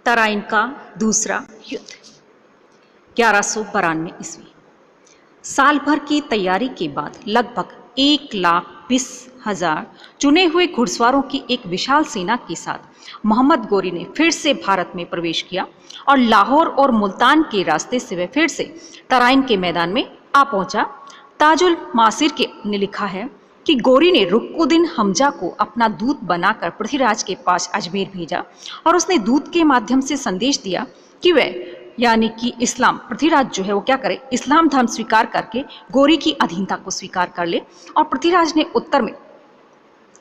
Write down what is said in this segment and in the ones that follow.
तराइन का दूसरा युद्ध 1192 ईस्वी। साल भर की तैयारी के बाद लगभग 1,20,000 चुने हुए घुड़सवारों की एक विशाल सेना के साथ मोहम्मद गोरी ने फिर से भारत में प्रवेश किया और लाहौर और मुल्तान के रास्ते से वह फिर से तराइन के मैदान में आ पहुंचा। ताजुल मासिर ने लिखा है कि गोरी ने रुक्नुद्दीन हमजा को अपना दूत बनाकर पृथ्वीराज के पास अजमेर भेजा और उसने दूत के माध्यम से संदेश दिया कि वह यानी कि इस्लाम पृथ्वीराज जो है वो क्या करे, इस्लाम धर्म स्वीकार करके गोरी की अधीनता को स्वीकार कर ले। और पृथ्वीराज ने उत्तर में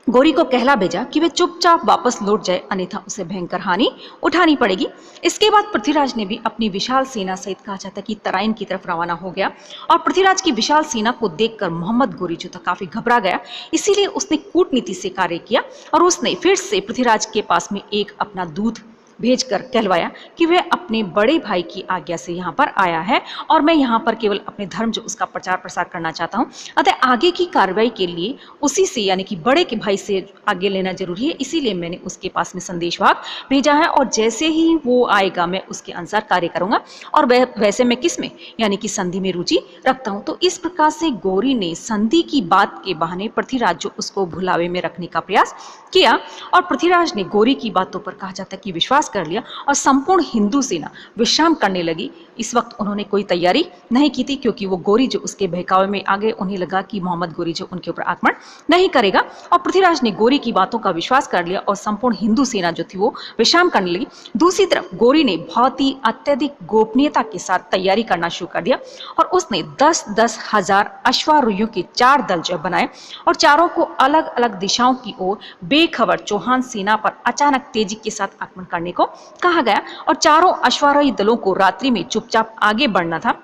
गोरी को कहला भेजा कि वह चुपचाप वापस लौट जाए, अन्यथा उसे भयंकर हानि उठानी पड़ेगी। इसके बाद पृथ्वीराज ने भी अपनी विशाल सेना सहित कहा जाता कि तराइन की तरफ रवाना हो गया। और पृथ्वीराज की विशाल सेना को देखकर मोहम्मद गोरी जो था काफी घबरा गया, इसीलिए उसने कूटनीति से कार्य किया और उसने फिर से पृथ्वीराज के पास में एक अपना दूत भेजकर कहलवाया कि वह अपने बड़े भाई की आज्ञा से यहाँ पर आया है और मैं यहाँ पर केवल अपने धर्म जो उसका प्रचार प्रसार करना चाहता हूँ, अतः आगे की कार्रवाई के लिए उसी से यानी कि बड़े के भाई से आगे लेना जरूरी है, इसीलिए मैंने उसके पास में संदेशवाहक भेजा है और जैसे ही वो आएगा मैं उसके अनुसार कार्य करूंगा और वह वैसे मैं किस में यानी कि संधि में रुचि रखता हूँ। तो इस प्रकार से गोरी ने संधि की बात के बहाने पृथ्वीराज जो उसको भुलावे में रखने का प्रयास किया और पृथ्वीराज ने गोरी की बातों पर कहा जाता है कि विश्वास कर लिया और संपूर्ण हिंदू सेना विश्राम करने लगी। इस वक्त उन्होंने कोई तैयारी नहीं की थी क्योंकि वो गोरी जो उसके बहकावे में आ गए, उन्हें लगा कि मोहम्मद गोरी जो उनके ऊपर आक्रमण नहीं करेगा और पृथ्वीराज ने गोरी की बातों का विश्वास कर लिया और संपूर्ण हिंदू सेना जो थी वो विश्राम करने लगी। दूसरी तरफ गोरी ने बहुत ही अत्यधिक गोपनीयता के साथ तैयारी करना शुरू कर दिया और उसने 10-10 हजार अश्वारोहियों के 4 दल जो बनाए और चारों को अलग अलग दिशाओं की ओर बेखबर चौहान सेना पर अचानक तेजी के साथ आक्रमण करने को कहा गया और चारों अश्वारोही दलों को रात्रि में चुपचाप आगे बढ़ना था।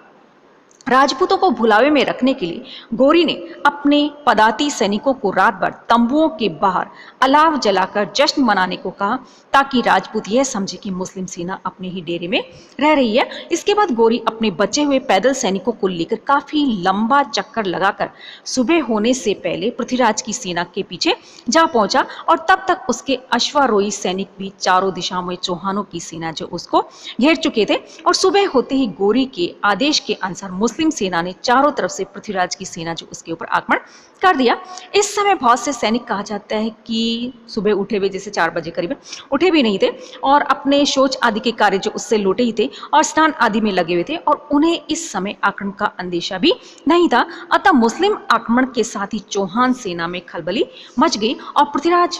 राजपूतों को भुलावे में रखने के लिए गोरी ने अपने पदाती सैनिकों को रात भर तंबुओं के बाहर अलाव जलाकर जश्न मनाने को कहा ताकि राजपूत यह समझे कि मुस्लिम सेना अपने ही डेरे में रह रही है। इसके बाद गोरी अपने बचे हुए पैदल सैनिकों को लेकर काफी लंबा चक्कर लगाकर सुबह होने से पहले पृथ्वीराज की सेना के पीछे जा पहुंचा और तब तक उसके अश्वारोही सैनिक भी चारों दिशाओं में चौहानों की सेना जो उसको घेर चुके थे और सुबह होते ही गोरी के आदेश के अनुसार मुस्लिम सेना ने चारों तरफ से पृथ्वीराज की सेना जो उसके ऊपर आक्रमण कर दिया। इस समय बहुत से सैनिक कहा जाता है कि सुबह उठे हुए जैसे 4 बजे करीब उठे भी नहीं थे और अपने शौच आदि के कार्य जो उससे लौटे ही थे और स्नान आदि में लगे हुए थे और उन्हें इस समय आक्रमण का अंदेशा भी नहीं था। अतः मुस्लिम आक्रमण के साथ ही चौहान सेना में खलबली मच गई और पृथ्वीराज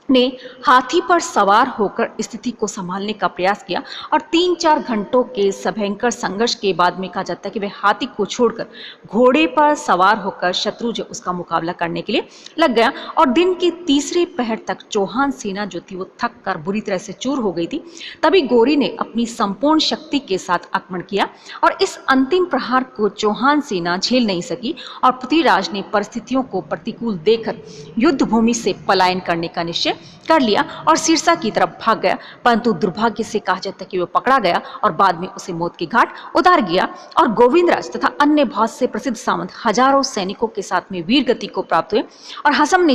ने हाथी पर सवार होकर स्थिति को संभालने का प्रयास किया और 3-4 घंटों के भयंकर संघर्ष के बाद में कहा जाता है कि वह हाथी को छोड़कर घोड़े पर सवार होकर शत्रु जो उसका मुकाबला करने के लिए लग गया और दिन के तीसरे पहर तक चौहान सेना जो थी वो थक कर बुरी तरह से चूर हो गई थी। तभी गोरी ने अपनी संपूर्ण शक्ति के साथ आक्रमण किया और इस अंतिम प्रहार को चौहान सेना झेल नहीं सकी और पृथ्वीराज ने परिस्थितियों को प्रतिकूल देखकर युद्ध भूमि से पलायन करने का निश्चय कर लिया और सिरसा की तरफ भाग गया, परंतु दुर्भाग्य से कहा जाता है कि वह पकड़ा गया और बाद में उसे मौत के घाट उतार गया और गोविंदराज तथा अन्य बहुत से प्रसिद्ध सामंत हजारों सैनिकों के साथ में वीर गति को प्राप्त हुए और हसन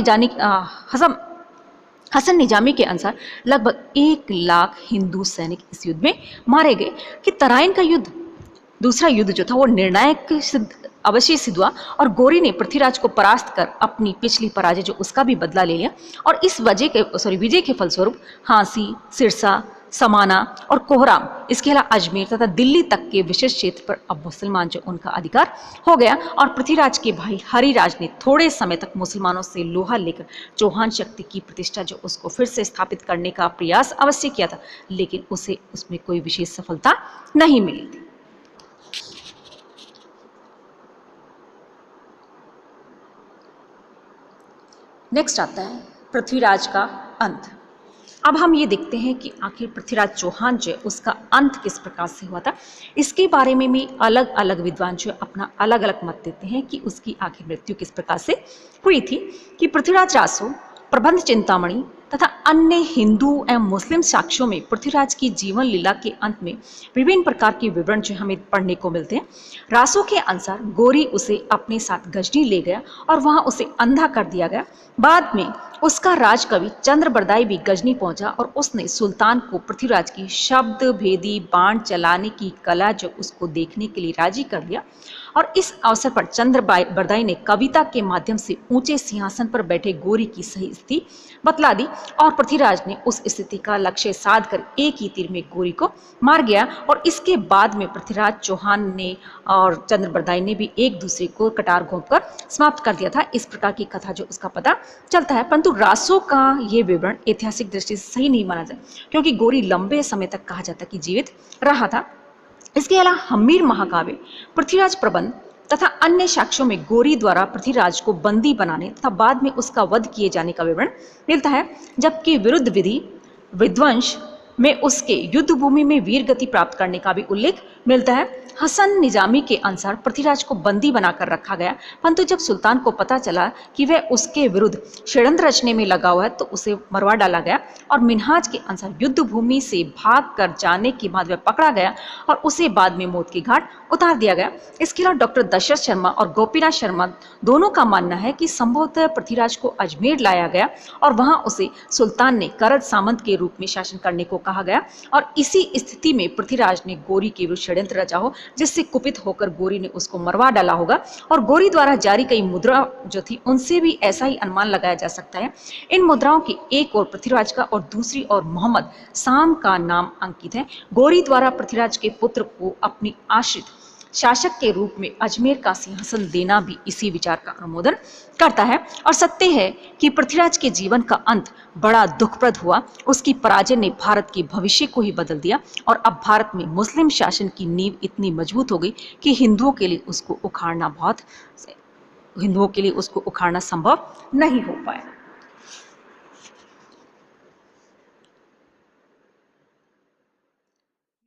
निजामी के अनुसार लगभग 1 लाख हिंदू सैनिक इस युद्ध में मारे गए। कि तराइन का युद्ध दूसरा युद्ध जो था वो निर्णायक अवश्य सिद्ध हुआ और गोरी ने पृथ्वीराज को परास्त कर अपनी पिछली पराजय जो उसका भी बदला ले लिया और इस विजय के फलस्वरूप हांसी, सिरसा, समाना और कोहराम इसके अलावा अजमेर तथा दिल्ली तक के विशेष क्षेत्र पर अब मुसलमान जो उनका अधिकार हो गया और पृथ्वीराज के भाई हरिराज ने थोड़े समय तक मुसलमानों से लोहा लेकर चौहान शक्ति की प्रतिष्ठा जो उसको फिर से स्थापित करने का प्रयास अवश्य किया था, लेकिन उसे उसमें कोई विशेष सफलता नहीं मिली थी। नेक्स्ट आता है पृथ्वीराज का अंत। अब हम ये देखते हैं कि आखिर पृथ्वीराज चौहान जो है उसका अंत किस प्रकार से हुआ था। इसके बारे में भी अलग अलग विद्वान जो अपना अलग अलग मत देते हैं कि उसकी आखिर मृत्यु किस प्रकार से हुई थी। कि पृथ्वीराज रासो, प्रबंध चिंतामणि, तथा अन्य हिंदू एवं मुस्लिम साक्ष्यों में पृथ्वीराज की जीवन लीला के अंत में विभिन्न प्रकार के विवरण जो हमें पढ़ने को मिलते हैं। रासो के अनुसार गोरी उसे अपने साथ गजनी ले गया और वहां उसे अंधा कर दिया गया। बाद में उसका राजकवि चंद्रबरदाई भी गजनी पहुंचा और उसने सुल्तान को पृथ्वीराज की शब्द भेदी बाण चलाने की कला जो उसको देखने के लिए राजी कर दिया। और इस अवसर पर चंद्रबरदाई ने कविता के माध्यम से ऊंचे सिंहासन पर बैठे गोरी की सही स्थिति बतला दी और पृथ्वीराज ने उस स्थिति का लक्ष्य साध कर एक ही तीर में गोरी को मार गया। और इसके बाद में पृथ्वीराज चौहान ने और चंद्रबरदाई ने भी एक दूसरे को कटार घोंपकर समाप्त कर दिया था। इस प्रकार की कथा जो उसका पता चलता है, परंतु रासो का ये विवरण ऐतिहासिक दृष्टि से सही नहीं माना जाए, क्योंकि गोरी लंबे समय तक कहा जाता कि जीवित रहा था। इसके अलावा हम्मीर महाकाव्य, पृथ्वीराज प्रबंध तथा अन्य साक्ष्यों में गोरी द्वारा पृथ्वीराज को बंदी बनाने तथा बाद में उसका वध किए जाने का विवरण मिलता है, जबकि विरुद्ध विधि विध्वंस में उसके युद्ध भूमि में वीर गति प्राप्त करने का भी उल्लेख मिलता है। हसन निजामी के अनुसार पृथ्वीराज को बंदी बनाकर रखा गया, परंतु जब सुल्तान को पता चला कि वह उसके विरुद्ध षड्यंत्र रचने में लगा हुआ है तो उसे मरवा डाला गया। और मिन्हाज के अनुसार युद्ध भूमि से भाग कर जाने के बाद वह पकड़ा गया और उसे बाद में मौत के घाट उतार दिया गया। इसके अलावा डॉक्टर दशरथ शर्मा और गोपीनाथ शर्मा दोनों का मानना है कि संभवतः पृथ्वीराज को अजमेर लाया गया और वहां उसे सुल्तान ने करद सामंत के रूप में शासन करने को कहा गया और इसी स्थिति में पृथ्वीराज ने गोरी के विरुद्ध षड्यंत्र रचा हो, जिससे कुपित होकर गोरी ने उसको मरवा डाला होगा। और गोरी द्वारा जारी कई मुद्रा जो थी उनसे भी ऐसा ही अनुमान लगाया जा सकता है। इन मुद्राओं की एक ओर पृथ्वीराज का और दूसरी ओर मोहम्मद साम का नाम अंकित है। गोरी द्वारा पृथ्वीराज के पुत्र को अपनी आश्रित शासक के रूप में अजमेर का सिंहासन देना भी इसी विचार का अनुमोदन करता है। और सत्य है कि पृथ्वीराज के जीवन का अंत बड़ा दुखप्रद हुआ। उसकी पराजय ने भारत के भविष्य को ही बदल दिया और अब भारत में मुस्लिम शासन की नींव इतनी मजबूत हो गई कि हिंदुओं के लिए उसको उखाड़ना संभव नहीं हो पाया।